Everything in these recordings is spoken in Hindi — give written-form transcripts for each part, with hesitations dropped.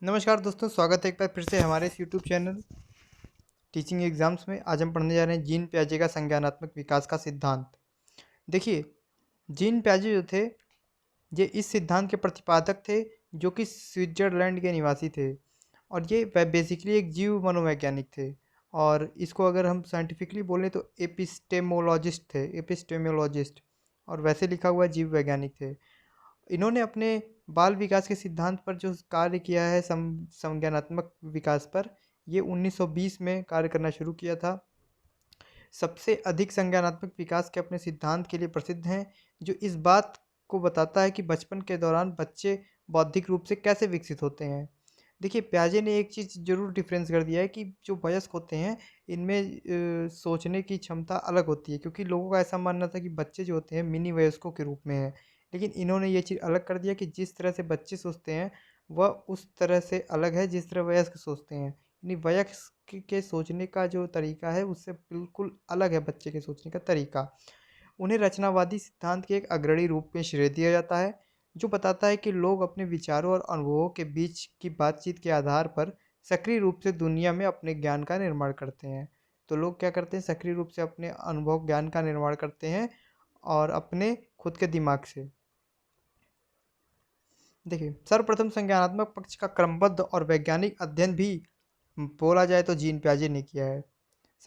नमस्कार दोस्तों, स्वागत है एक बार फिर से हमारे इस यूट्यूब चैनल टीचिंग एग्जाम्स में। आज हम पढ़ने जा रहे हैं जीन पियाजे का संज्ञानात्मक विकास का सिद्धांत। देखिए, जीन पियाजे जो थे, ये इस सिद्धांत के प्रतिपादक थे, जो कि स्विट्जरलैंड के निवासी थे। और ये बेसिकली एक जीव मनोवैज्ञानिक थे। और इसको अगर हम साइंटिफिकली बोलें तो एपिस्टेमोलॉजिस्ट थे, एपिस्टेमोलॉजिस्ट। और वैसे लिखा हुआ जीव वैज्ञानिक थे। इन्होंने अपने बाल विकास के सिद्धांत पर जो कार्य किया है, संज्ञानात्मक विकास पर, ये 1920 में कार्य करना शुरू किया था। सबसे अधिक संज्ञानात्मक विकास के अपने सिद्धांत के लिए प्रसिद्ध हैं, जो इस बात को बताता है कि बचपन के दौरान बच्चे बौद्धिक रूप से कैसे विकसित होते हैं। देखिए, पियाजे ने एक चीज़ ज़रूर डिफरेंस कर दिया है कि जो वयस्क होते हैं, इनमें सोचने की क्षमता अलग होती है, क्योंकि लोगों का ऐसा मानना था कि बच्चे जो होते हैं मिनी वयस्कों के रूप में हैं। लेकिन इन्होंने ये चीज़ अलग कर दिया कि जिस तरह से बच्चे सोचते हैं, वह उस तरह से अलग है जिस तरह वयस्क सोचते हैं। यानी वयस्क के सोचने का जो तरीका है, उससे बिल्कुल अलग है बच्चे के सोचने का तरीका। उन्हें रचनावादी सिद्धांत के एक अग्रणी रूप में श्रेय दिया जाता है, जो बताता है कि लोग अपने विचारों और अनुभवों के बीच की बातचीत के आधार पर सक्रिय रूप से दुनिया में अपने ज्ञान का निर्माण करते हैं। तो लोग क्या करते हैं, सक्रिय रूप से अपने अनुभव ज्ञान का निर्माण करते हैं, और अपने खुद के दिमाग से। देखिए, सर्वप्रथम संज्ञानात्मक पक्ष का क्रमबद्ध और वैज्ञानिक अध्ययन भी बोला जाए तो जीन पियाजे ने किया है।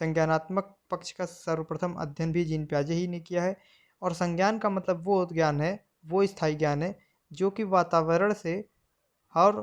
संज्ञानात्मक पक्ष का सर्वप्रथम अध्ययन भी जीन पियाजे ही ने किया है। और संज्ञान का मतलब वो ज्ञान है, वो स्थायी ज्ञान है, जो कि वातावरण से और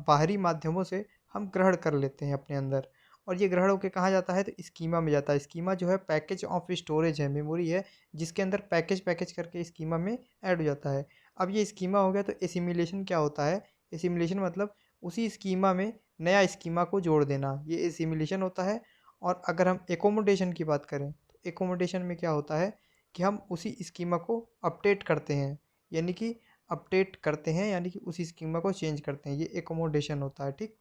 बाहरी माध्यमों से हम ग्रहण कर लेते हैं अपने अंदर। और ये ग्रहण होके कहाँ जाता है, तो स्कीमा में जाता है। स्कीमा जो है पैकेज ऑफ स्टोरेज है, मेमोरी है, जिसके अंदर पैकेज पैकेज करके स्कीमा में ऐड हो जाता है। अब ये स्कीमा हो गया, तो एसिमिलेशन क्या होता है? एसिमिलेशन मतलब उसी स्कीमा में नया स्कीमा को जोड़ देना, ये एसिमिलेशन होता है। और अगर हम एकोमोडेशन की बात करें, तो एकोमोडेशन में क्या होता है कि हम उसी स्कीमा को अपडेट करते हैं, यानी कि यानी कि उसी स्कीमा को चेंज करते हैं, ये एकोमोडेशन होता है। ठीक।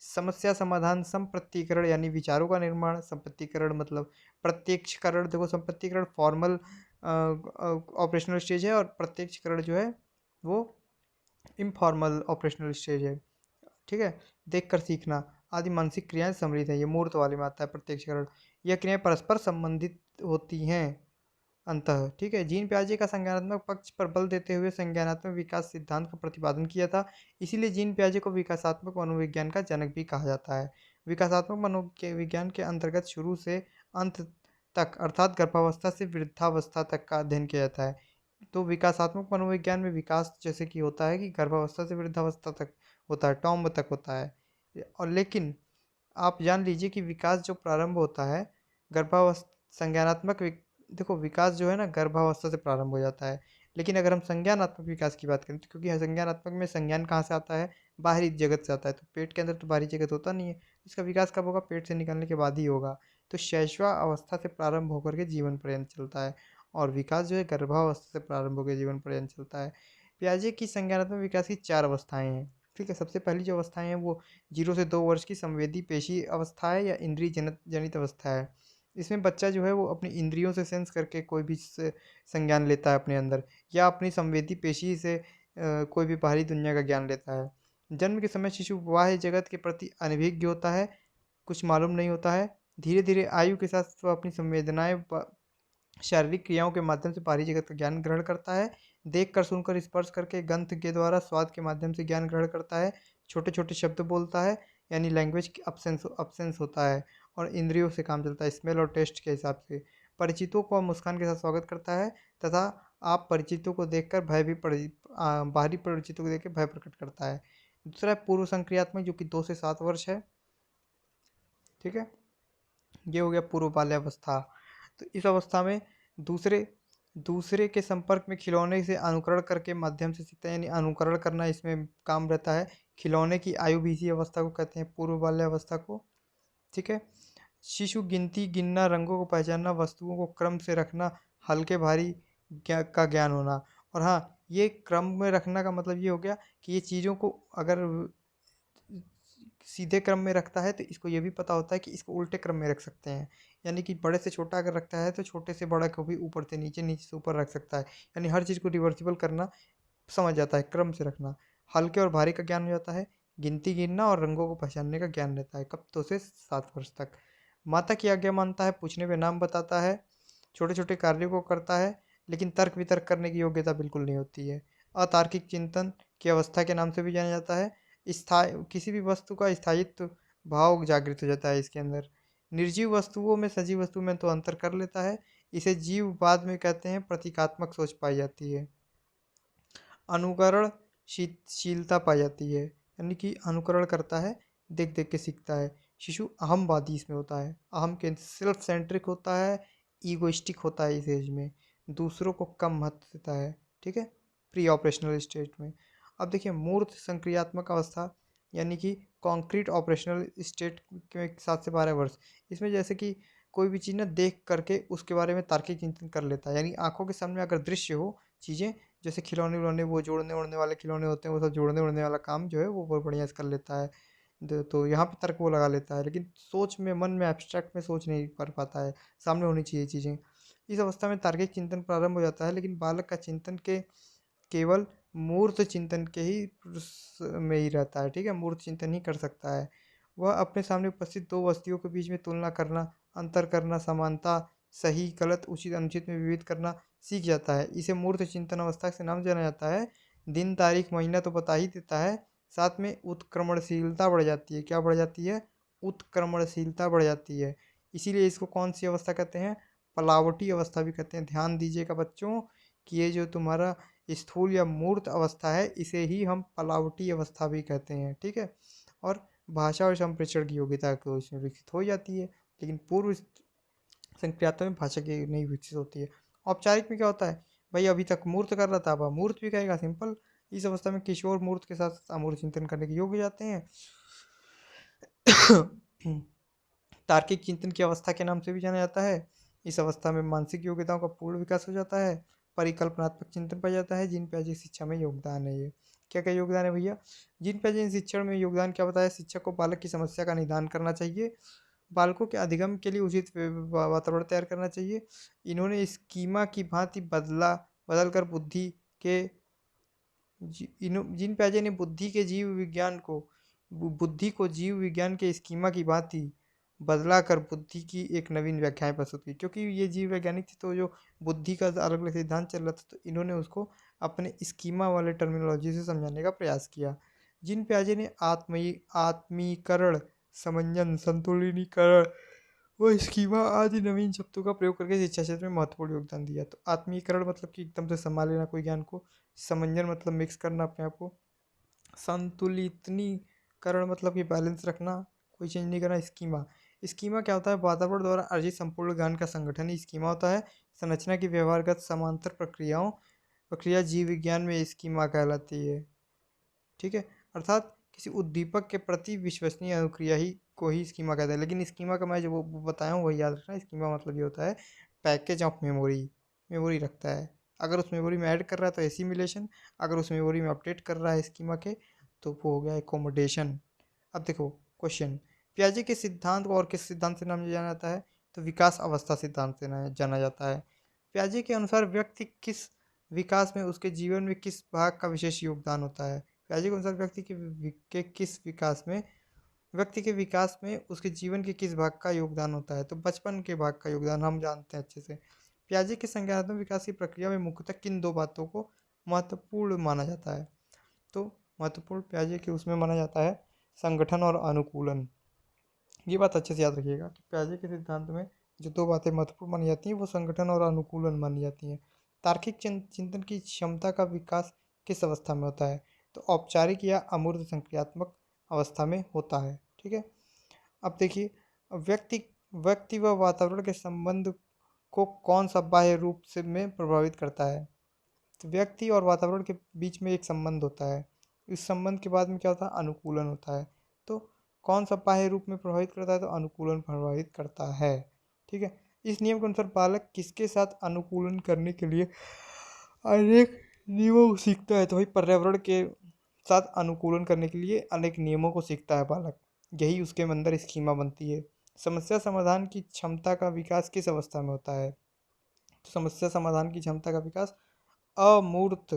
समस्या समाधान, संप्रत्यीकरण यानी विचारों का निर्माण। संप्रत्यीकरण मतलब प्रत्यक्षकरण। देखो, संप्रत्यीकरण फॉर्मल ऑपरेशनल स्टेज है, और प्रत्यक्षकरण जो है वो इनफॉर्मल ऑपरेशनल स्टेज है। ठीक है। देखकर सीखना आदि मानसिक क्रियाएं सम्मिलित हैं, ये मूर्त वाले में आता है प्रत्यक्षकरण। यह क्रियाएं परस्पर संबंधित होती हैं अंतः। ठीक है। जीन पियाजे का संज्ञानात्मक पक्ष पर बल देते हुए संज्ञानात्मक विकास सिद्धांत का प्रतिपादन किया था। इसीलिए जीन पियाजे को विकासात्मक मनोविज्ञान का जनक भी कहा जाता है। विकासात्मक मनोविज्ञान के अंतर्गत शुरू से अंत तक, अर्थात गर्भावस्था से वृद्धावस्था तक का अध्ययन किया जाता है। तो विकासात्मक मनोविज्ञान में विकास जैसे कि होता है कि गर्भावस्था से वृद्धावस्था तक होता है, टॉम्ब तक होता है। और लेकिन आप जान लीजिए कि विकास जो प्रारंभ होता है गर्भावस्था, संज्ञानात्मक देखो, विकास जो है ना, गर्भावस्था से प्रारंभ हो जाता है। लेकिन अगर हम संज्ञानात्मक विकास की बात करें, तो क्योंकि संज्ञानात्मक में संज्ञान कहाँ से आता है, बाहरी जगत से आता है, तो पेट के अंदर तो बाहरी जगत होता नहीं है। इसका विकास कब होगा? पेट से निकलने के बाद ही होगा। तो शैशवा अवस्था से प्रारंभ होकर के जीवन पर्यंत चलता है, और विकास जो है गर्भावस्था से प्रारंभ होकर जीवन पर्यंत चलता है। पियाजे की संज्ञानात्मक विकास की 4 अवस्थाएं हैं। ठीक है। सबसे पहली जो अवस्थाएं हैं वो 0 से 2 वर्ष की संवेदी पेशी अवस्था है, या इंद्रिय जनित अवस्था है। इसमें बच्चा जो है वो अपनी इंद्रियों से सेंस करके कोई भी संज्ञान लेता है अपने अंदर, या अपनी संवेदी पेशी से कोई भी बाहरी दुनिया का ज्ञान लेता है। जन्म के समय शिशु बाह्य जगत के प्रति अनभिज्ञ होता है, कुछ मालूम नहीं होता है। धीरे धीरे आयु के साथ वह अपनी संवेदनाएं शारीरिक क्रियाओं के माध्यम से बाहरी जगत का ज्ञान ग्रहण करता है। देख कर, सुनकर, स्पर्श करके, गंध के द्वारा, स्वाद के माध्यम से ज्ञान ग्रहण करता है। छोटे छोटे शब्द बोलता है, यानी लैंग्वेज की अपसेंस होता है। और इंद्रियों से काम चलता है, स्मेल और टेस्ट के हिसाब से। परिचितों को मुस्कान के साथ स्वागत करता है, तथा आप परिचितों को देखकर बाहरी परिचितों को देख भय प्रकट करता है। दूसरा है पूर्व संक्रियात्मक, जो कि 2 से 7 वर्ष है। ठीक है। ये हो गया पूर्व बाल्यावस्था। तो इस अवस्था में दूसरे दूसरे के संपर्क में खिलौने से अनुकरण करके माध्यम से सीखता है, यानी अनुकरण करना इसमें काम रहता है। खिलौने की आयु भी इसी अवस्था को कहते हैं, पूर्व बाल्यावस्था को। ठीक है। शिशु गिनती गिनना, रंगों को पहचानना, वस्तुओं को क्रम से रखना, हल्के भारी का ज्ञान होना। और हाँ, ये क्रम में रखना का मतलब ये हो गया कि ये चीज़ों को अगर सीधे क्रम में रखता है, तो इसको ये भी पता होता है कि इसको उल्टे क्रम में रख सकते हैं। यानी कि बड़े से छोटा अगर रखता है, तो छोटे से बड़ा को भी ऊपर से नीचे, नीचे से ऊपर रख सकता है। यानी हर चीज़ को रिवर्सिबल करना समझ जाता है, क्रम से रखना। हल्के और भारी का ज्ञान हो जाता है, गिनती गिनना और रंगों को पहचानने का ज्ञान रहता है। कब? 2 से 7 वर्ष तक। माता की आज्ञा मानता है, पूछने पे नाम बताता है, छोटे छोटे कार्यों को करता है, लेकिन तर्क वितर्क करने की योग्यता बिल्कुल नहीं होती है। अतार्किक चिंतन की अवस्था के नाम से भी जाना जाता है। स्थायी किसी भी वस्तु का स्थायित्व भाव जागृत हो जाता है इसके अंदर। निर्जीव वस्तुओं में सजीव वस्तु में तो अंतर कर लेता है। इसे जीव बाद में कहते हैं। प्रतीकात्मक सोच पाई जाती है। अनुकरण शीलता पाई जाती है, यानी कि अनुकरण करता है, देख देख के सीखता है। शिशु अहमवादी इसमें होता है, अहम के सेल्फ सेंट्रिक होता है, ईगोइस्टिक होता है इस एज में, दूसरों को कम महत्व देता है। ठीक है, प्री ऑपरेशनल स्टेट में। अब देखिए मूर्त संक्रियात्मक अवस्था, यानी कि कॉन्क्रीट ऑपरेशनल स्टेट के 7 से 12 वर्ष। इसमें जैसे कि कोई भी चीज़ ना देख करके उसके बारे में तार्किक चिंतन कर लेता है, यानी आंखों के सामने अगर दृश्य हो चीज़ें, जैसे खिलौने उलौने, वो जोड़ने उड़ने वाले खिलौने होते हैं, वो सब जोड़ने उड़ने वाला काम जो है वो बहुत बढ़िया से कर लेता है। तो यहाँ पे तर्क वो लगा लेता है, लेकिन सोच में, मन में, एब्स्ट्रैक्ट में सोच नहीं कर पाता है। सामने होनी चाहिए चीज़ें। इस अवस्था में तार्किक चिंतन प्रारंभ हो जाता है, लेकिन बालक का चिंतन के केवल मूर्त चिंतन के ही में ही रहता है। ठीक है, मूर्त चिंतन ही कर सकता है। वह अपने सामने उपस्थित दो वस्तुओं के बीच में तुलना करना, अंतर करना, समानता, सही गलत, उचित अनुचित में विभेद करना सीख जाता है। इसे मूर्त चिंतन अवस्था से नाम जाना जाता है। दिन तारीख महीना तो बता ही देता है, साथ में उत्क्रमणशीलता बढ़ जाती है। क्या बढ़ जाती है? उत्क्रमणशीलता बढ़ जाती है। इसीलिए इसको कौन सी अवस्था कहते हैं? पलावटी अवस्था भी कहते हैं। ध्यान दीजिएगा बच्चों कि ये जो तुम्हारा स्थूल या मूर्त अवस्था है, इसे ही हम पलावटी अवस्था भी कहते हैं। ठीक है, और भाषा और संप्रेषण की योग्यता को इसमें विकसित हो जाती है, लेकिन पूर्व संक्रियात्मक में भाषा की नहीं विकसित होती है। औपचारिक में क्या होता है? भाई अभी तक मूर्त कर रहा था, अब अमूर्त भी कहेगा, सिंपल। इस अवस्था में किशोर मूर्त के साथ अमूर्त चिंतन करने के योग्य हो जाते हैं। तार्किक चिंतन की अवस्था के नाम से भी जाना जाता है। इस अवस्था में मानसिक योग्यताओं का पूर्ण विकास हो जाता है। परिकल्पनात्मक चिंतन पाया जाता है। जीन पियाजे शिक्षा में योगदान है। ये क्या क्या योगदान है भैया? जीन पियाजे शिक्षण में योगदान क्या बताया? शिक्षक को बालक की समस्या का निदान करना चाहिए, बालकों के अधिगम के लिए उचित वातावरण तैयार करना चाहिए। इन्होंने स्कीमा की भांति बदल कर बुद्धि के जीन पियाजे ने बुद्धि को जीव विज्ञान के स्कीमा की भांति बदला कर बुद्धि की एक नवीन व्याख्याएं प्रस्तुत की। क्योंकि ये जीव वैज्ञानिक थे, तो जो बुद्धि का अलग अलग सिद्धांत चल रहा था, तो इन्होंने उसको अपने स्कीमा वाले टर्मिनोलॉजी से समझाने का प्रयास किया। जीन पियाजे ने आत्मीकरण, समंजन, संतुलिनीकरण व स्कीमा आदि नवीन शब्दों का प्रयोग करके शिक्षा क्षेत्र में महत्वपूर्ण योगदान दिया। तो आत्मीकरण मतलब कि एकदम से संभाल लेना कोई ज्ञान को, समंजन मतलब मिक्स करना अपने आप को, संतुलितनीकरण मतलब कि बैलेंस रखना, कोई चेंज नहीं करना। स्कीमा, स्कीमा क्या होता है? वातावरण द्वारा अर्जित संपूर्ण ज्ञान का संगठन ही स्कीमा होता है। संरचना की व्यवहारगत समांतर प्रक्रिया जीव विज्ञान में स्कीमा कहलाती है। ठीक है, अर्थात किसी उद्दीपक के प्रति विश्वसनीय अनुक्रिया ही को ही स्कीमा कहते हैं। लेकिन स्कीमा का मैं जो वो बताया हूँ वही याद रखना। स्कीमा मतलब ये होता है पैकेज ऑफ मेमोरी, मेमोरी रखता है। अगर उस मेमोरी में ऐड कर रहा है तो एसिमिलेशन, अगर उस मेमोरी में अपडेट कर रहा है स्कीमा के, तो वो हो गया एकोमोडेशन। अब देखो क्वेश्चन, पियाजे के सिद्धांत को और किस सिद्धांत से नाम जाना जाता है? तो विकास अवस्था सिद्धांत से जाना जाता है। पियाजे के अनुसार व्यक्ति किस विकास में उसके जीवन में किस भाग का विशेष योगदान होता है? पियाजे के अनुसार व्यक्ति के विकास में उसके जीवन के किस भाग का योगदान होता है? तो बचपन के भाग का योगदान हम जानते हैं अच्छे से। पियाजे के संज्ञानात्मक विकास की प्रक्रिया में मुख्यतः किन दो बातों को महत्वपूर्ण माना जाता है? तो महत्वपूर्ण पियाजे के उसमें माना जाता है संगठन और अनुकूलन। ये बात अच्छे से याद रखिएगा कि पियाजे के सिद्धांत में जो दो बातें महत्वपूर्ण मानी जाती हैं वो संगठन और अनुकूलन मानी जाती हैं। तार्किक चिंतन की क्षमता का विकास किस अवस्था में होता है? तो औपचारिक या अमूर्त संक्रियात्मक अवस्था में होता है। ठीक है, अब देखिए व्यक्ति व्यक्ति व वातावरण के संबंध को कौन सा बाह्य रूप से में प्रभावित करता है? तो व्यक्ति और वातावरण के बीच में एक संबंध होता है। इस संबंध के बाद में क्या होता है? अनुकूलन होता है। तो कौन सा बाह्य रूप में प्रभावित करता है? तो अनुकूलन प्रभावित करता है। ठीक है, इस नियम के अनुसार बालक किसके साथ अनुकूलन करने के लिए अनेक नियमों को सीखता है? तो भाई पर्यावरण के साथ अनुकूलन करने के लिए अनेक नियमों को सीखता है बालक, यही उसके अंदर स्कीमा बनती है। समस्या समाधान की क्षमता का विकास किस अवस्था में होता है? तो समस्या समाधान की क्षमता का विकास अमूर्त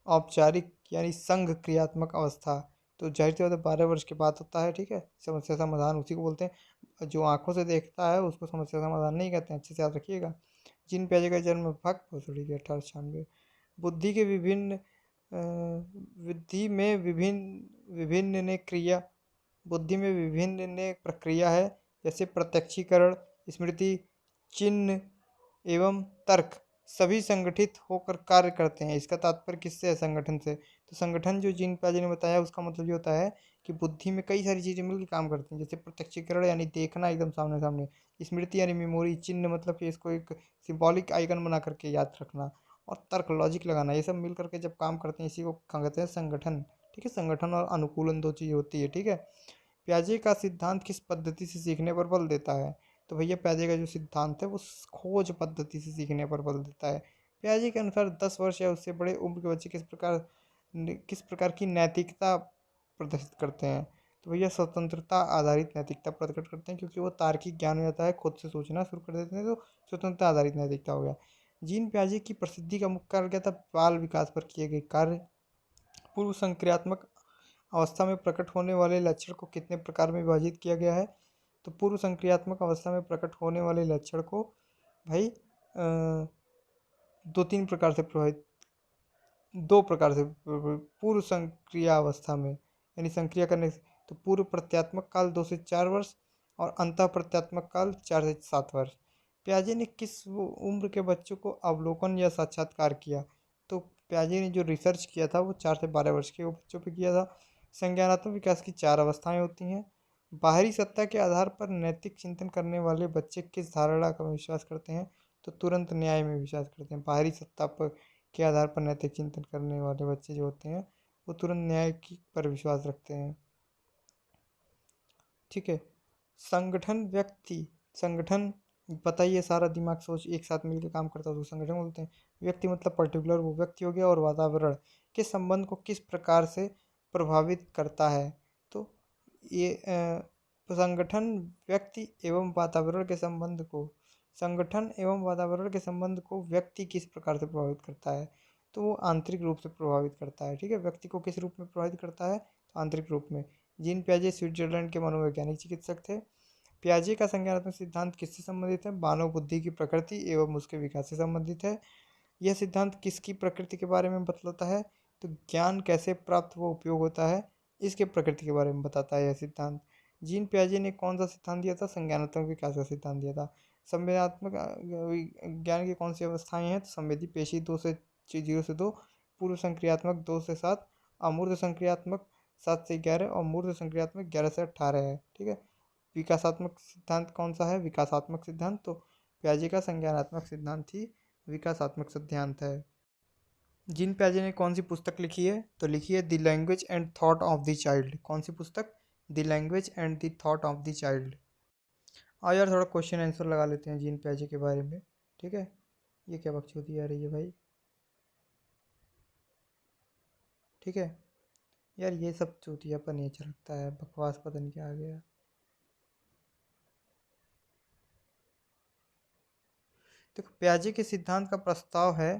औपचारिक यानी संघ क्रियात्मक अवस्था तो जाहिर सी बात है 12 वर्ष के बाद होता है, ठीक है। समस्या समाधान उसी को बोलते हैं। जो आंखों से देखता है उसको समस्या समाधान नहीं कहते हैं, अच्छे से याद रखिएगा। जीन पियाजे का जन्म फक भोसड़ी के 1896। बुद्धि के विभिन्न बुद्धि में विभिन्न विभिन्न ने क्रिया बुद्धि में विभिन्न ने प्रक्रिया है, जैसे प्रत्यक्षीकरण, स्मृति, चिन्ह एवं तर्क सभी संगठित होकर कार्य करते हैं। इसका तात्पर्य किससे है? संगठन से। तो संगठन जो जीन पियाजे ने बताया उसका मतलब ये होता है कि बुद्धि में कई सारी चीज़ें मिलकर काम करती हैं, जैसे प्रत्यक्षीकरण यानी देखना एकदम सामने सामने, स्मृति यानी मेमोरी, चिन्ह मतलब कि इसको एक सिंबॉलिक आइकन बना करके याद रखना, और तर्क लॉजिक लगाना, ये सब मिल करके जब काम करते हैं इसी को कहते हैं संगठन। ठीक है, संगठन और अनुकूलन दो चीज़ होती है, ठीक है। प्याजे का सिद्धांत किस पद्धति से सीखने पर बल देता है? तो भैया प्याजे का जो सिद्धांत है वो खोज पद्धति से सीखने पर बल देता है। प्याजे के अनुसार 10 वर्ष या उससे बड़े उम्र के बच्चे किस प्रकार की नैतिकता प्रदर्शित करते हैं? तो भैया स्वतंत्रता आधारित नैतिकता प्रकट करते हैं, क्योंकि वो तार्किक ज्ञान हो जाता है, खुद से सोचना शुरू कर देते हैं, तो स्वतंत्रता आधारित नैतिकता हो गया। जीन प्याजे की प्रसिद्धि का मुख्य कारण क्या था? बाल विकास पर किए गए कार्य। पूर्व संक्रियात्मक अवस्था में प्रकट होने वाले लक्षण को कितने प्रकार में विभाजित किया गया है? तो पूर्व संक्रियात्मक अवस्था में प्रकट होने वाले लक्षण को भाई 2-3 प्रकार से प्रभावित 2 प्रकार से पूर्व संक्रिया अवस्था में, यानी संक्रिया करने से, तो पूर्व प्रत्यात्मक काल 2 से 4 वर्ष और अंतः प्रत्यात्मक काल 4 से 7 वर्ष। प्याजे ने किस उम्र के बच्चों को अवलोकन या साक्षात्कार किया? तो प्याजे ने जो रिसर्च किया था वो 4 से 12 वर्ष के बच्चों पे किया था। संज्ञानात्मक विकास की 4 अवस्थाएं होती हैं। बाहरी सत्ता के आधार पर नैतिक चिंतन करने वाले बच्चे किस धारणा का विश्वास करते हैं? तो तुरंत न्याय में विश्वास करते हैं। बाहरी सत्ता पर के आधार पर नैतिक चिंतन करने वाले बच्चे जो होते हैं वो तुरंत न्याय की पर विश्वास रखते हैं, ठीक है। संगठन व्यक्ति संगठन बताइए, सारा दिमाग सोच एक साथ मिलकर काम करता है तो संगठन बोलते हैं। व्यक्ति मतलब पर्टिकुलर वो व्यक्ति हो गया, और वातावरण के संबंध को किस प्रकार से प्रभावित करता है? तो ये संगठन व्यक्ति एवं वातावरण के संबंध को संगठन एवं वातावरण के संबंध को व्यक्ति किस प्रकार से प्रभावित करता है? तो वो आंतरिक रूप से प्रभावित करता है, ठीक है। व्यक्ति को किस रूप में प्रभावित करता है? तो आंतरिक रूप में। जीन पियाजे स्विट्जरलैंड के मनोवैज्ञानिक चिकित्सक थे। पियाजे का संज्ञानात्मक सिद्धांत किससे संबंधित है? मानव बुद्धि की प्रकृति एवं उसके विकास से संबंधित है। यह सिद्धांत किसकी प्रकृति के बारे में बतलाता है? तो ज्ञान कैसे प्राप्त व उपयोग होता है, इसके प्रकृति के बारे में बताता है यह सिद्धांत। जीन पियाजे ने कौन सा सिद्धांत दिया था? संज्ञानात्मक विकास का सिद्धांत दिया था। संवेदनात्मक ज्ञान की कौन सी अवस्थाएं हैं? तो संवेदी पेशी 2 से 0 से 2, पूर्व संक्रियात्मक 2 से 7, अमूर्त संक्रियात्मक 7 से 11 और मूर्त संक्रियात्मक 11 से 18 है, ठीक है। विकासात्मक सिद्धांत कौन सा है? विकासात्मक सिद्धांत। तो पियाजे का संज्ञानात्मक सिद्धांत ही विकासात्मक सिद्धांत है। जीन पियाजे ने कौन सी पुस्तक लिखी है? तो लिखी है the language and thought of the child. कौन सी पुस्तक? The language and the thought of the child. आओ यार थोड़ा क्वेश्चन आंसर लगा लेते हैं जीन पियाजे के बारे में, ठीक है। ये क्या बकचोदी आ रही है भाई, ठीक है। यार ये सब चूतियापन नेचर लगता है, बकवास पता नहीं क्या आ गया। देखो पियाजे के सिद्धांत का प्रस्ताव है।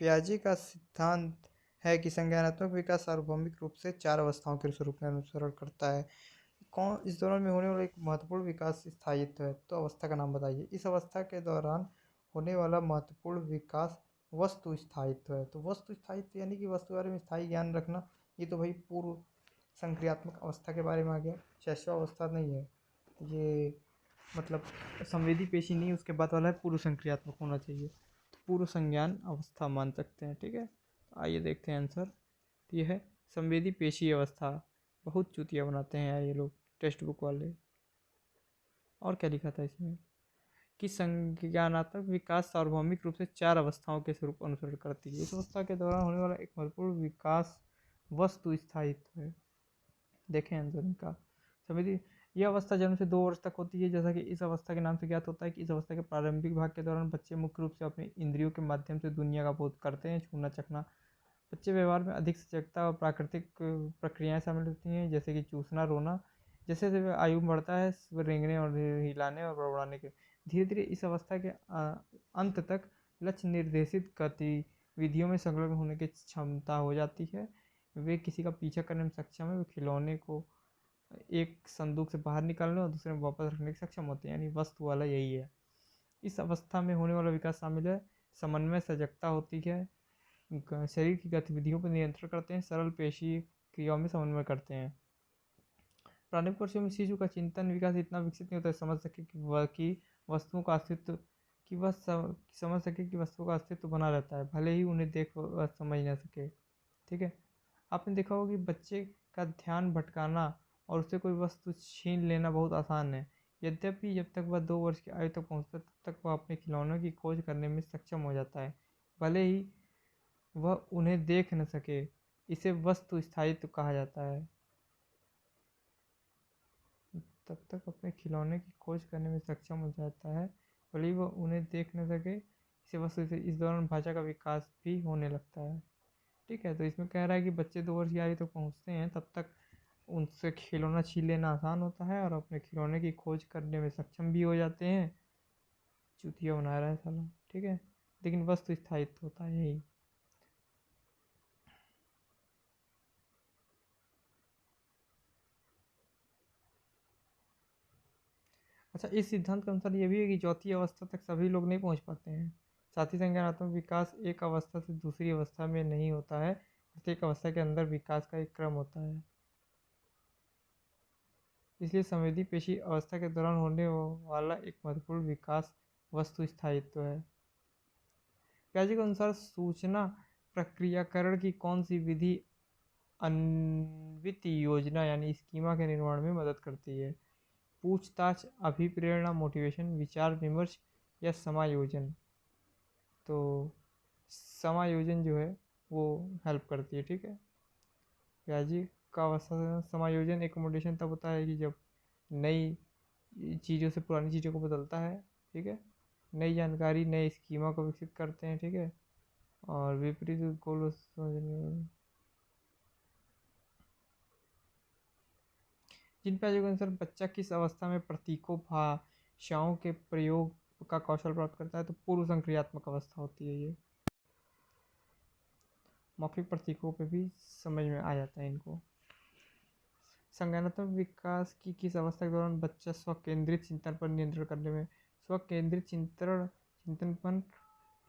पियाजे का सिद्धांत है कि संज्ञानात्मक विकास सार्वभौमिक रूप से 4 अवस्थाओं के स्वरूप में अनुसरण करता है। कौन इस दौरान में होने वाला एक महत्वपूर्ण विकास स्थायित्व है? तो अवस्था का नाम बताइए। इस अवस्था के दौरान होने वाला महत्वपूर्ण विकास वस्तु स्थायित्व है। तो वस्तु स्थायित्व यानी कि वस्तु के बारे में स्थायी ज्ञान रखना। ये तो भाई पूर्व संक्रियात्मक अवस्था के बारे में आ गया, शैशव अवस्था नहीं है ये, मतलब संवेदी पेशी नहीं, उसके बाद वाला है पूर्व संक्रियात्मक होना चाहिए, तो पूर्व संज्ञान अवस्था मान सकते हैं, ठीक है। आइए देखते हैं आंसर। ये है संवेदी पेशी अवस्था। बहुत चूतिया बनाते हैं यार ये लोग टेक्स्ट बुक वाले। और क्या लिखा था इसमें कि संज्ञानात्मक विकास सार्वभौमिक रूप से 4 अवस्थाओं के स्वरूप अनुसरण करती है। इस अवस्था के दौरान होने वाला एक महत्वपूर्ण विकास वस्तु स्थायित्व है। देखें आंसर इनका। समिति यह अवस्था जन्म से 2 वर्ष तक होती है, जैसा कि इस अवस्था के नाम से ज्ञात होता है कि इस अवस्था के प्रारंभिक भाग के दौरान बच्चे मुख्य रूप से अपने इंद्रियों के माध्यम से दुनिया का बोध करते हैं। छूना चखना, बच्चे व्यवहार में अधिक सजगता और प्राकृतिक प्रक्रियाएं शामिल होती हैं, जैसे कि चूसना, रोना। जैसे जैसे आयु बढ़ता है रेंगने और हिलाने और बड़बड़ाने के, धीरे धीरे इस अवस्था के अंत तक लक्ष्य निर्देशित गतिविधियों में संलग्न होने की क्षमता हो जाती है। वे किसी का पीछा करने में सक्षम है, वे खिलौने को एक संदूक से बाहर निकालने और दूसरे में वापस रखने के सक्षम होते हैं, यानी वस्तु वाला यही है। इस अवस्था में होने वाला विकास शामिल है समन्वय, सजगता होती है, शरीर की गतिविधियों पर नियंत्रण करते हैं, सरल पेशी क्रियाओं में समन्वय करते हैं। प्रारंभिक वर्षों में शिशु का चिंतन विकास इतना विकसित नहीं होता है समझ सके कि वस्तुओं का अस्तित्व कि वह समझ सके कि वस्तुओं का अस्तित्व बना रहता है, भले ही उन्हें देख वह समझ ना सके। ठीक है, आपने देखा होगा कि बच्चे का ध्यान भटकाना और उससे कोई वस्तु छीन लेना बहुत आसान है। यद्यपि जब तक वह 2 वर्ष की आयु तक पहुंचता है तब तक वह अपने खिलौनों की खोज करने में सक्षम हो जाता है, भले ही वह उन्हें देख न सके। इसे वस्तु स्थायित्व कहा जाता है। तब तक अपने खिलौने की खोज करने में सक्षम हो जाता है, भले ही वह उन्हें देख न सके। इसे वस्तु से इस दौरान भाषा का विकास भी होने लगता है। ठीक है, तो इसमें कह रहा है कि बच्चे 2 वर्ष की आयु तक पहुँचते हैं तब तक उनसे खिलौना छीन लेना आसान होता है और अपने खिलौने की खोज करने में सक्षम भी हो जाते हैं। चूतिया बना रहा है साला। ठीक है, लेकिन वस्तु स्थायित्व होता है यही। अच्छा, इस सिद्धांत के अनुसार ये भी है कि चौथी अवस्था तक सभी लोग नहीं पहुंच पाते हैं। साथ ही संज्ञानात्मक विकास एक अवस्था से दूसरी अवस्था में नहीं होता है, प्रत्येक अवस्था के अंदर विकास का एक क्रम होता है। इसलिए संवेदी पेशी अवस्था के दौरान होने वाला एक महत्वपूर्ण विकास वस्तु स्थायित्व है। पियाजे के अनुसार सूचना प्रक्रियाकरण की कौन सी विधि अन्वित योजना यानी स्कीमा के निर्माण में मदद करती है? पूछताछ, अभिप्रेरणा, मोटिवेशन, विचार विमर्श या समायोजन? तो समायोजन जो है वो हेल्प करती है। ठीक है, पियाजे का अवस्था समायोजन एकोमोडेशन तब होता है कि जब नई चीज़ों से पुरानी चीज़ों को बदलता है। ठीक है, नई जानकारी नए स्कीमा को विकसित करते हैं। ठीक है, और विपरीत गोल जिन पियाजे के अनुसार बच्चा किस अवस्था में प्रतीकों भाषाओं के प्रयोग का कौशल प्राप्त करता है, तो पूर्व संक्रियात्मक अवस्था होती है ये। मौखिक प्रतीकों पे भी समझ में आ जाता है इनको। संज्ञानात्मक विकास की किस अवस्था के दौरान बच्चा स्वकेंद्रित चिंतन पर नियंत्रण करने में स्वकेंद्रित चिंतन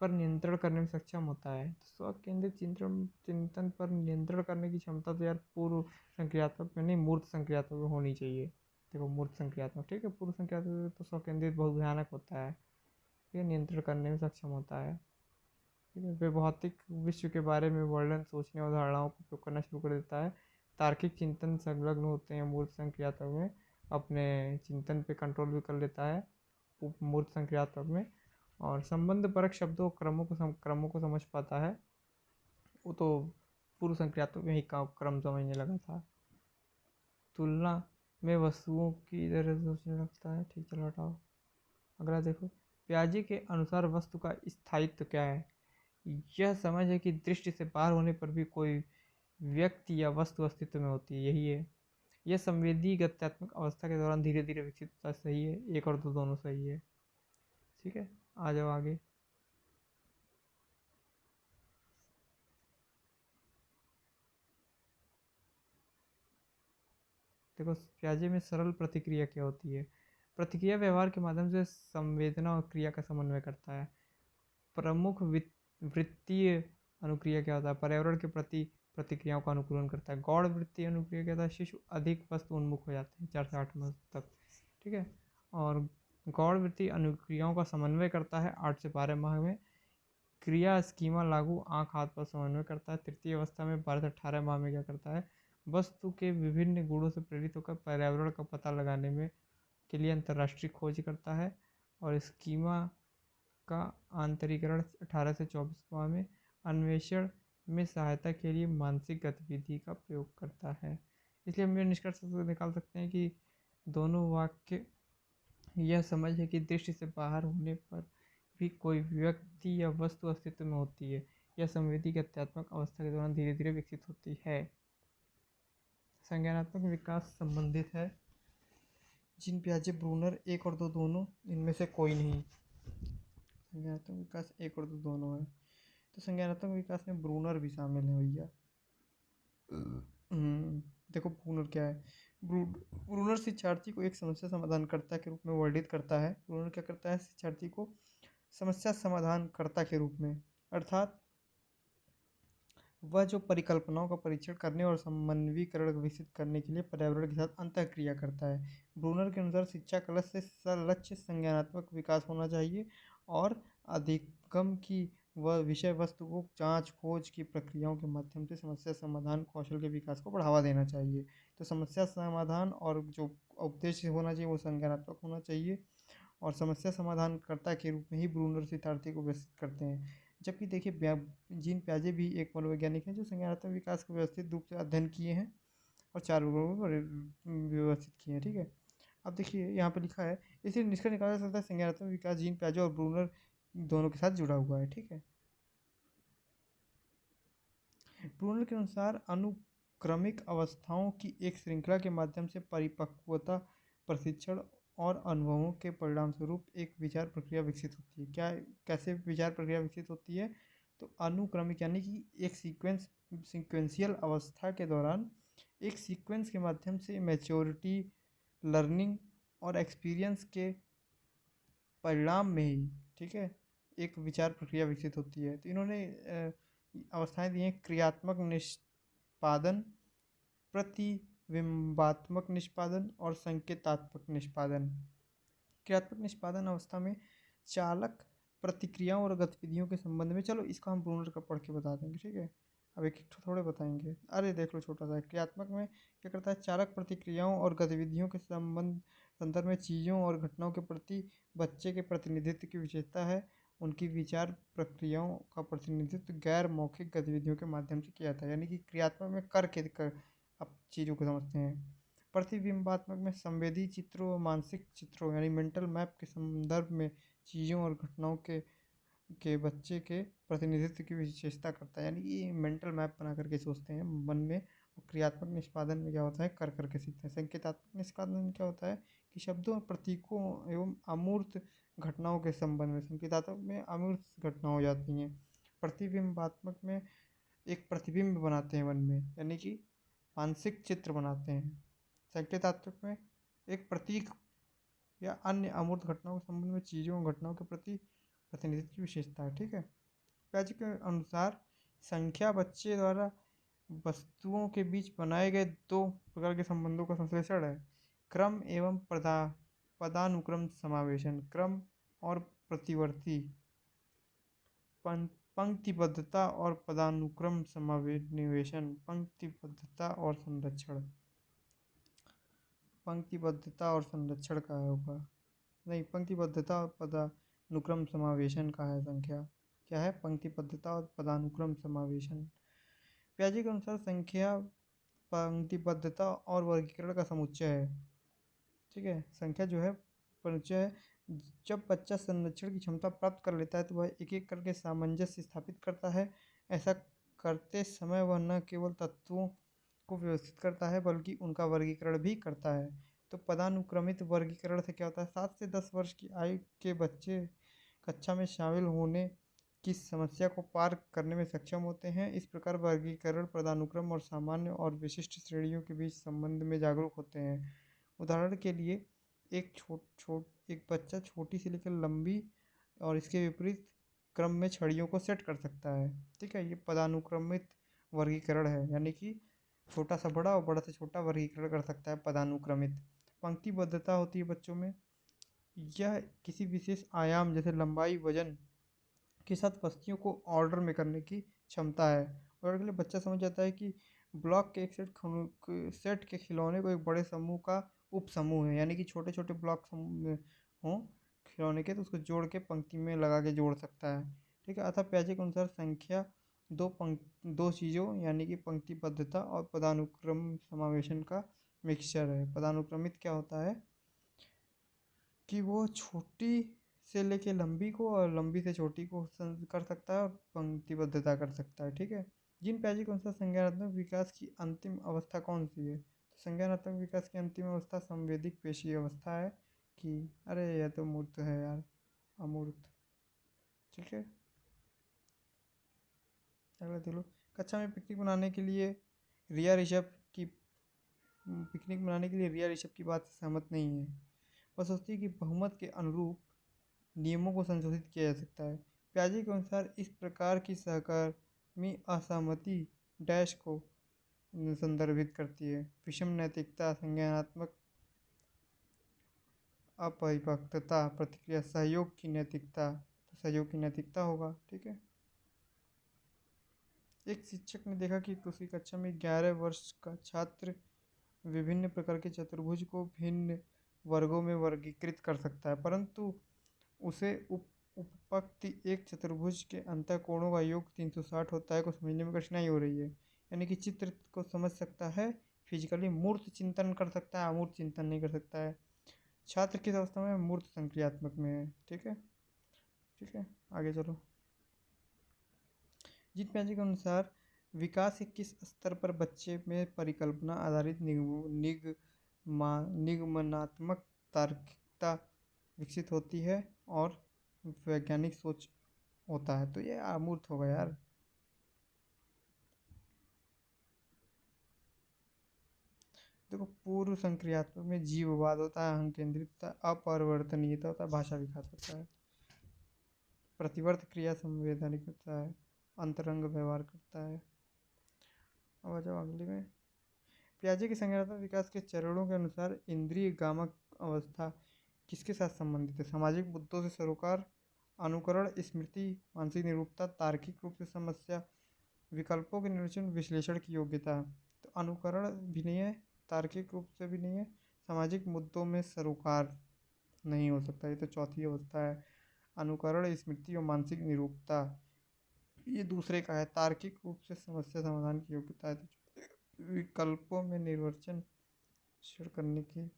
पर नियंत्रण करने में सक्षम होता है? तो स्वकेंद्रित चिंतन पर नियंत्रण करने की क्षमता तो यार पूर्व संक्रियात्मक में नहीं, मूर्त संक्रियात्मक में होनी चाहिए। देखो, मूर्त संक्रियात्मक, ठीक है, पूर्व संक्रियात्मक तो स्वकेंद्रित बहुत भयानक होता है। ठीक है, नियंत्रण करने में सक्षम होता है। ठीक है, वे भौतिक विश्व के बारे में वर्णन सोचने और धारणाओं को उपयोग करना शुरू कर देता है। तार्किक चिंतन संलग्न होते हैं मूर्त संक्रियात्मक में, अपने चिंतन पे कंट्रोल भी कर लेता है मूर्त संक्रियात्मक में। और संबंध परक शब्दों क्रमों को समझ पाता है, वो तो पूर्व संक्रियात्मक में ही क्रम समझने लगा था। तुलना में वस्तुओं की तरह सोचने लगता है। ठीक, चलो हटाओ। अगला देखो, पियाजे के अनुसार वस्तु का स्थायित्व क्या है? यह समझ है कि दृष्टि से बाहर होने पर भी कोई व्यक्ति या वस्तु अस्तित्व में होती है, यही है। यह संवेदी गत्यात्मक अवस्था के दौरान धीरे धीरे विकसित होता है, सही है, एक और दो दोनों सही है। ठीक है, आ जाओ आगे। देखो, पियाजे में सरल प्रतिक्रिया क्या होती है? प्रतिक्रिया व्यवहार के माध्यम से संवेदना और क्रिया का समन्वय करता है। प्रमुख वृत्तीय अनुक्रिया क्या होता है? पर्यावरण के प्रति प्रतिक्रियाओं का अनुकूलन करता है। गौड़ वृत्तीय अनुक्रिया क्या होता है? शिशु अधिक वस्तु उन्मुख हो जाते हैं 4 से 8 मास तक। ठीक है, और गौड़ वृत्तीय अनुक्रियाओं का समन्वय करता है 8 से 12 माह में। क्रिया स्कीमा लागू आँख हाथ पर समन्वय करता है। तृतीय अवस्था में 12 से 18 माह में क्या करता है? वस्तु के विभिन्न गुणों से प्रेरित होकर पर्यावरण का पता लगाने में के लिए अंतर्राष्ट्रीय खोज करता है। और स्कीमा का आंतरिकरण 18 से 24 माह में अन्वेषण में सहायता के लिए मानसिक गतिविधि का प्रयोग करता है। इसलिए हम ये निष्कर्ष निकाल सकते हैं कि दोनों वाक्य यह समझ है कि दृष्टि से बाहर होने पर भी कोई व्यक्ति या वस्तु अस्तित्व में होती है। यह संवेदी गत्यात्मक अवस्था के दौरान धीरे धीरे विकसित होती है। संज्ञानात्मक विकास संबंधित है जीन पियाजे ब्रूनर 1 और 2 दोनों, इनमें से कोई नहीं। संज्ञानात्मक विकास 1 और 2 दोनों है, तो संज्ञानात्मक विकास में ब्रूनर भी शामिल है भैया। देखो ब्रूनर क्या है। ब्रूनर शिक्षार्थी को एक समस्या समाधानकर्ता के रूप में वर्णित करता है। ब्रूनर क्या करता है, शिक्षार्थी को समस्या समाधानकर्ता के रूप में, अर्थात वह जो परिकल्पनाओं का परीक्षण करने और समन्वयीकरण विकसित करने के लिए पर्यावरण के साथ अंतःक्रिया करता है। ब्रूनर के अनुसार शिक्षा का लक्ष्य लक्ष्य संज्ञानात्मक विकास होना चाहिए और अधिगम की वह विषय वस्तु को जांच खोज की प्रक्रियाओं के माध्यम से समस्या समाधान कौशल के विकास को बढ़ावा देना चाहिए। तो समस्या समाधान और जो उद्देश्य होना चाहिए वो संज्ञानात्मक होना चाहिए, और समस्या समाधानकर्ता के रूप में ही ब्रूनर शिक्षार्थी को व्यवस्थित करते हैं। जबकि देखिए जीन प्याजे भी एक मनोवैज्ञानिक हैं जो संज्ञानात्मक विकास को व्यवस्थित रूप से अध्ययन किए हैं और 4 वर्गों में व्यवस्थित किए हैं। ठीक है, अब देखिए यहाँ पे लिखा है, इसलिए निष्कर्ष निकाला जा सकता है संज्ञानात्मक विकास जीन प्याजे और ब्रूनर दोनों के साथ जुड़ा हुआ है। ठीक है, ब्रूनर के अनुसार अनुक्रमिक अवस्थाओं की एक श्रृंखला के माध्यम से परिपक्वता, प्रशिक्षण और अनुभवों के परिणाम स्वरूप एक विचार प्रक्रिया विकसित होती है। क्या, कैसे विचार प्रक्रिया विकसित होती है? तो अनुक्रमिक यानी कि एक सीक्वेंशियल अवस्था के दौरान एक सीक्वेंस के माध्यम से मैच्योरिटी, लर्निंग और एक्सपीरियंस के परिणाम में ही, ठीक है, एक विचार प्रक्रिया विकसित होती है। तो इन्होंने अवस्थाएं दी हैं, क्रियात्मक निष्पादन, प्रतिबिंबात्मक निष्पादन और संकेतात्मक निष्पादन। क्रियात्मक निष्पादन अवस्था में चालक प्रतिक्रियाओं और गतिविधियों के संबंध में, चलो इसको हम ब्रूनर का पढ़ के बता देंगे। ठीक है, अब एक थोड़े बताएंगे। अरे देख लो छोटा सा है। क्रियात्मक में क्या करता है, चालक प्रतिक्रियाओं और गतिविधियों के संदर्भ में चीज़ों और घटनाओं के प्रति बच्चे के प्रतिनिधित्व की विशेषता है। उनकी विचार प्रक्रियाओं का प्रतिनिधित्व गैर मौखिक गतिविधियों के माध्यम से किया जाता है, यानी कि क्रियात्मक में कर अब चीज़ों को समझते हैं। प्रतिबिंबात्मक में संवेदी चित्रों और मानसिक चित्रों यानी मेंटल मैप के संदर्भ में चीज़ों और घटनाओं के बच्चे के प्रतिनिधित्व की विशेषता करता है, यानी कि मेंटल मैप बना करके सोचते हैं मन में। और क्रियात्मक निष्पादन में क्या होता है, कर करके सीखते हैं। संकेतात्मक निष्पादन में क्या होता है कि शब्दों और प्रतीकों एवं अमूर्त घटनाओं के संबंध में, संकेतात्मक में अमूर्त घटना हो जाती हैं। प्रतिबिंबात्मक में एक प्रतिबिंब बनाते हैं मन में, यानी कि मानसिक चित्र बनाते हैं। संकेतात्मक में एक प्रतीक या अन्य अमूर्त घटनाओं के संबंध में चीज़ों और घटनाओं के प्रति प्रतिनिधित्व की विशेषता है। ठीक है, प्याजे के अनुसार संख्या बच्चे द्वारा वस्तुओं के बीच बनाए गए दो प्रकार के संबंधों का संश्लेषण है, क्रम एवं पदानुक्रम समावेशन। क्रम और प्रतिवर्ती, पंक्तिबद्धता और पदानुक्रम समावेशन। पंक्तिबद्धता और संरक्षण, पंक्तिबद्धता और संरक्षण का होगा, नहीं, पंक्तिबद्धता और पदानुक्रम समावेशन का है। संख्या क्या है, पंक्तिबद्धता और पदानुक्रम समावेशन। प्याजे के अनुसार संख्या पंक्तिबद्धता और वर्गीकरण का समुच्चय है। ठीक है, संख्या जो है परिचय है। जब बच्चा संरक्षण की क्षमता प्राप्त कर लेता है तो वह एक एक करके सामंजस्य स्थापित करता है। ऐसा करते समय वह न केवल तत्वों को व्यवस्थित करता है बल्कि उनका वर्गीकरण भी करता है। तो पदानुक्रमित वर्गीकरण से क्या होता है, 7 से 10 वर्ष की आयु के बच्चे कक्षा में शामिल होने की समस्या को पार करने में सक्षम होते हैं। इस प्रकार वर्गीकरण पदानुक्रम और सामान्य और विशिष्ट श्रेणियों के बीच संबंध में जागरूक होते हैं। उदाहरण के लिए एक बच्चा छोटी से लेकर लंबी और इसके विपरीत क्रम में छड़ियों को सेट कर सकता है। ठीक है, ये पदानुक्रमित वर्गीकरण है, यानी कि छोटा सा बड़ा और बड़ा से छोटा वर्गीकरण कर सकता है पदानुक्रमित। पंक्तिबद्धता होती है बच्चों में, यह किसी विशेष आयाम जैसे लंबाई, वजन के साथ वस्तुओं को ऑर्डर में करने की क्षमता है। और के लिए बच्चा समझ जाता है कि ब्लॉक के एक सेट के खिलौने को एक बड़े समूह का उप समूह है, यानी कि छोटे छोटे ब्लॉक हों खिलौने के तो उसको जोड़ के पंक्ति में लगा के जोड़ सकता है। ठीक है, अतः प्याजे के अनुसार संख्या दो चीज़ों यानी कि पंक्तिबद्धता और पदानुक्रम समावेशन का मिक्सचर है। पदानुक्रमित क्या होता है कि वो छोटी से लेके लंबी को और लंबी से छोटी को कर सकता है और पंक्तिबद्धता कर सकता है। ठीक है, जीन प्याजे के अनुसार संज्ञानात्मक विकास की अंतिम अवस्था कौन सी है? तो संज्ञानात्मक विकास की अंतिम अवस्था संवेदिक पेशी अवस्था है कि अरे यह तो मूर्त है यार, अमूर्त। ठीक है, अगला देख लो। कक्षा में पिकनिक बनाने के लिए रिया ऋषभ की पिकनिक मनाने के लिए रिया ऋषभ की बात से सहमत नहीं है। वह सोचती है कि बहुमत के अनुरूप नियमों को संशोधित किया जा सकता है। प्याजे के अनुसार इस प्रकार की सहकर्मी असहमति डैश को संदर्भित करती है। विषम नैतिकता, संज्ञानात्मक अपरिपक्वता, प्रतिक्रिया, सहयोग की नैतिकता, तो सहयोग की नैतिकता होगा। ठीक है। एक शिक्षक ने देखा कि दूसरी कक्षा में 11 वर्ष का छात्र विभिन्न प्रकार के चतुर्भुज को भिन्न वर्गों में वर्गीकृत कर सकता है, परंतु उसे उपपक्ति एक चतुर्भुज के अंतःकोणों का योग 360 होता है को समझने में कठिनाई हो रही है। यानी कि चित्र को समझ सकता है, फिजिकली मूर्त चिंतन कर सकता है, अमूर्त चिंतन नहीं कर सकता है। छात्र किस अवस्था में? मूर्त संक्रियात्मक में है। ठीक है, ठीक है, आगे चलो। जीत प्याजे के अनुसार विकास के किस स्तर पर बच्चे में परिकल्पना आधारित निगमनात्मक तार्किकता विकसित होती है और वैज्ञानिक सोच होता है? तो ये अमूर्त होगा यार। देखो, पूर्व संक्रियात्मक में जीववाद होता है, अहं केंद्रितता, अपरिवर्तनीयता होता है, भाषा विकास होता है। प्रतिवर्त क्रिया संवैधानिक होता है, अंतरंग व्यवहार करता है। अब आ जाओ अगले में। प्याजे के संज्ञानात्मक विकास के चरणों के अनुसार इंद्रिय गामक अवस्था किसके साथ संबंधित है? सामाजिक मुद्दों से सरोकार, अनुकरण, स्मृति, मानसिक निरूपता, तार्किक रूप से समस्या, विकल्पों के निर्वचन, विश्लेषण की योग्यता। तो अनुकरण भी नहीं है, तार्किक रूप से भी नहीं है, सामाजिक मुद्दों में सरोकार नहीं हो सकता। ये तो चौथी अवस्था है। अनुकरण, स्मृति और मानसिक निरूपता ये दूसरे का है। तार्किक रूप से समस्या समाधान की योग्यता है। तो विकल्पों में निर्वचन करने की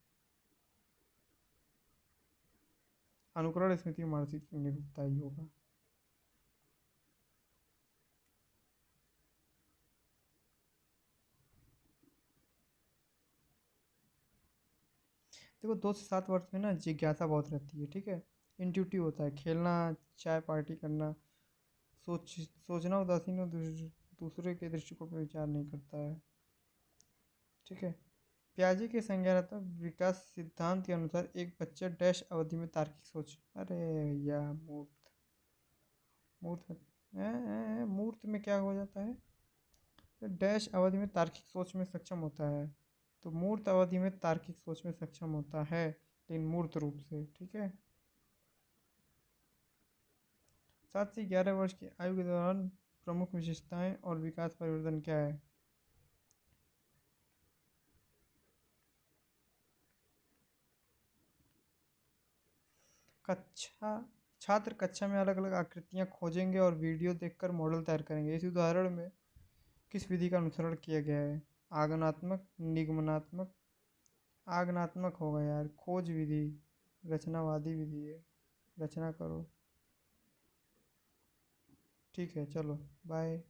अनुकरण, स्मृति, मानसिक निरूपता ही होगा। देखो, 2 से 7 वर्ष में ना जिज्ञासा बहुत रहती है। ठीक है, इंट्यूटिव होता है, खेलना, चाय पार्टी करना, सोचना, उदासीन और दूसरे के दृष्टिकोण पर विचार नहीं करता है। ठीक है। प्याजे के संज्ञानात्मक विकास सिद्धांत के अनुसार एक बच्चा डैश अवधि में तार्किक सोच, अरे भैया मूर्त मूर्त मूर्त में क्या हो जाता है? तो डैश अवधि में तार्किक सोच में सक्षम होता है। तो मूर्त अवधि में तार्किक सोच में सक्षम होता है, लेकिन मूर्त रूप से। ठीक है। 7 से 11 वर्ष की आयु के दौरान प्रमुख विशेषताएं और विकास परिवर्तन क्या है? कक्षा छात्र कक्षा में अलग अलग आकृतियां खोजेंगे और वीडियो देखकर मॉडल तैयार करेंगे। इस उदाहरण में किस विधि का अनुसरण किया गया है? आगमनात्मक, निगमनात्मक, आगमनात्मक होगा यार। खोज विधि रचनावादी विधि है, रचना करो। ठीक है, चलो बाय।